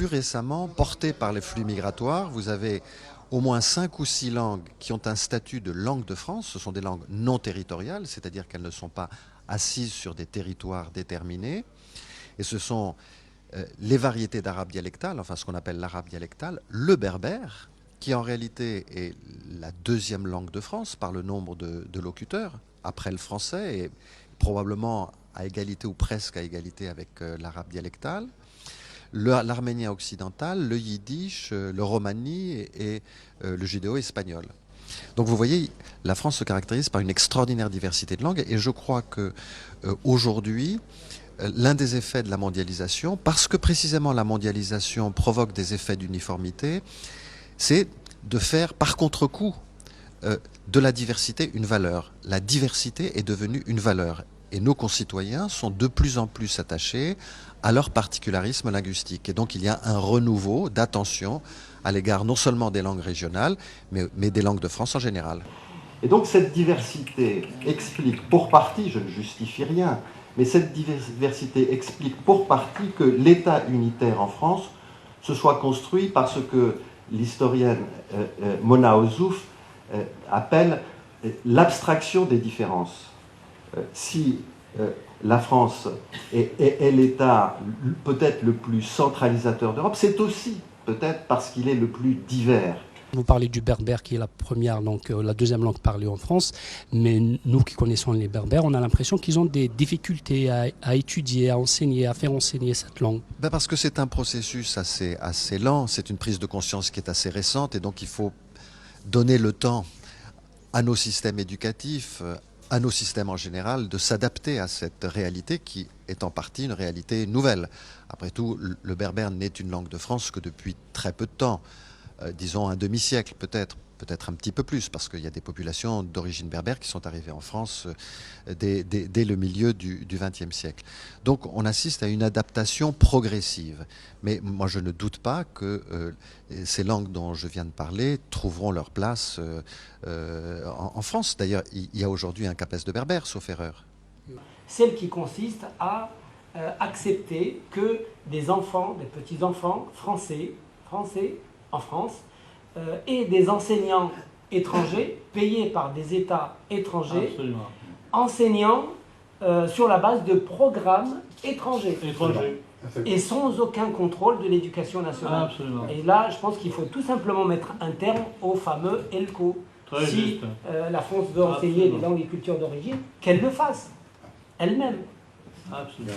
plus récemment, portée par les flux migratoires, vous avez au moins 5 ou 6 langues qui ont un statut de langue de France. Ce sont des langues non territoriales, c'est-à-dire qu'elles ne sont pas assises sur des territoires déterminés. Et ce sont les variétés d'arabe dialectal, enfin ce qu'on appelle l'arabe dialectal, le berbère, qui en réalité est la deuxième langue de France par le nombre de locuteurs, après le français, et probablement à égalité ou presque à égalité avec l'arabe dialectal, l'arménien occidental, le yiddish, le romani et le judéo-espagnol. Donc vous voyez, la France se caractérise par une extraordinaire diversité de langues, et je crois que aujourd'hui, l'un des effets de la mondialisation, parce que précisément la mondialisation provoque des effets d'uniformité, c'est de faire par contre-coup de la diversité une valeur. La diversité est devenue une valeur. Et nos concitoyens sont de plus en plus attachés à leur particularisme linguistique. Et donc il y a un renouveau d'attention à l'égard non seulement des langues régionales, mais des langues de France en général. Et donc cette diversité explique pour partie, je ne justifie rien, mais cette diversité explique pour partie que l'État unitaire en France se soit construit par ce que l'historienne Mona Ozouf appelle l'abstraction des différences. Si la France est l'État peut-être le plus centralisateur d'Europe, c'est aussi peut-être parce qu'il est le plus divers. Vous parlez du berbère qui est la première langue, la deuxième langue parlée en France, mais nous qui connaissons les berbères, on a l'impression qu'ils ont des difficultés à étudier, à enseigner, à faire enseigner cette langue. Parce que c'est un processus assez lent, c'est une prise de conscience qui est assez récente, et donc il faut donner le temps à nos systèmes éducatifs, à nos systèmes en général, de s'adapter à cette réalité qui est en partie une réalité nouvelle. Après tout, le berbère n'est une langue de France que depuis très peu de temps. Disons un demi-siècle peut-être un petit peu plus, parce qu'il y a des populations d'origine berbère qui sont arrivées en France dès le milieu du XXe siècle. Donc on assiste à une adaptation progressive. Mais moi je ne doute pas que ces langues dont je viens de parler trouveront leur place en France. D'ailleurs, il y a aujourd'hui un CAPES de berbère, sauf erreur. Celle qui consiste à accepter que des enfants, des petits-enfants français en France, et des enseignants étrangers, payés par des États étrangers, Absolument. enseignant sur la base de programmes étrangers. Et sans aucun contrôle de l'éducation nationale. Absolument. Et là, je pense qu'il faut tout simplement mettre un terme au fameux ELCO. Très Si juste. la France veut enseigner les langues et cultures d'origine, qu'elle le fasse, elle-même. Absolument.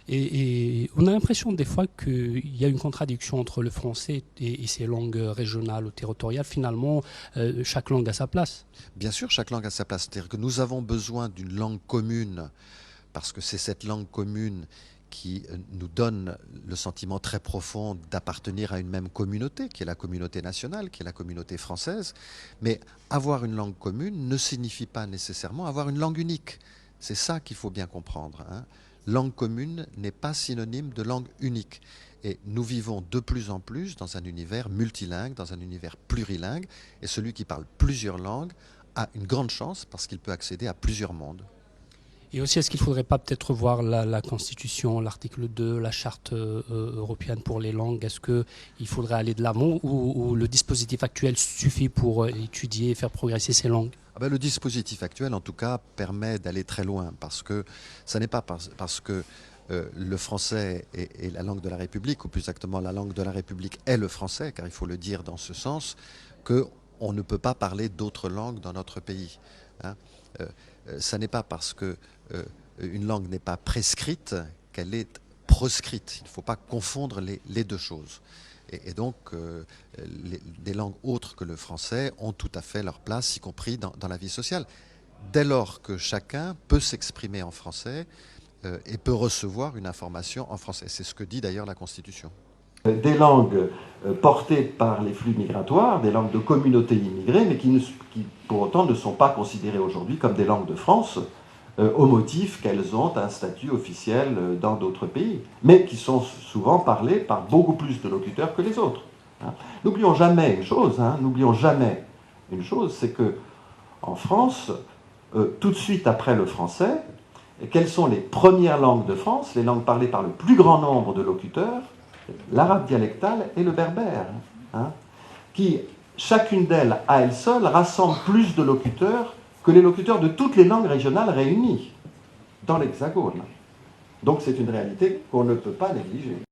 Et on a l'impression des fois qu'il y a une contradiction entre le français et ces langues régionales ou territoriales. Finalement, chaque langue a sa place. Bien sûr, chaque langue a sa place. C'est-à-dire que nous avons besoin d'une langue commune, parce que c'est cette langue commune qui nous donne le sentiment très profond d'appartenir à une même communauté, qui est la communauté nationale, qui est la communauté française. Mais avoir une langue commune ne signifie pas nécessairement avoir une langue unique. C'est ça qu'il faut bien comprendre, hein. Langue commune n'est pas synonyme de langue unique. Et nous vivons de plus en plus dans un univers multilingue, dans un univers plurilingue. Et celui qui parle plusieurs langues a une grande chance parce qu'il peut accéder à plusieurs mondes. Et aussi, est-ce qu'il ne faudrait pas peut-être revoir la Constitution, l'article 2, la Charte européenne pour les langues? Est-ce qu'il faudrait aller de l'avant ou le dispositif actuel suffit pour étudier et faire progresser ces langues? Le dispositif actuel, en tout cas, permet d'aller très loin, parce que ce n'est pas parce que le français est la langue de la République, ou plus exactement la langue de la République est le français, car il faut le dire dans ce sens, qu'on ne peut pas parler d'autres langues dans notre pays, hein. Ça n'est pas parce que une langue n'est pas prescrite qu'elle est proscrite. Il ne faut pas confondre les deux choses. Et donc, des langues autres que le français ont tout à fait leur place, y compris dans la vie sociale. Dès lors que chacun peut s'exprimer en français et peut recevoir une information en français. C'est ce que dit d'ailleurs la Constitution. Des langues portées par les flux migratoires, des langues de communautés immigrées, mais qui pour autant ne sont pas considérées aujourd'hui comme des langues de France, au motif qu'elles ont un statut officiel dans d'autres pays, mais qui sont souvent parlées par beaucoup plus de locuteurs que les autres. N'oublions jamais c'est que en France, tout de suite après le français, quelles sont les premières langues de France, les langues parlées par le plus grand nombre de locuteurs, l'arabe dialectal et le berbère, hein, qui, chacune d'elles, à elle seule, rassemble plus de locuteurs que les locuteurs de toutes les langues régionales réunies dans l'Hexagone. Donc c'est une réalité qu'on ne peut pas négliger.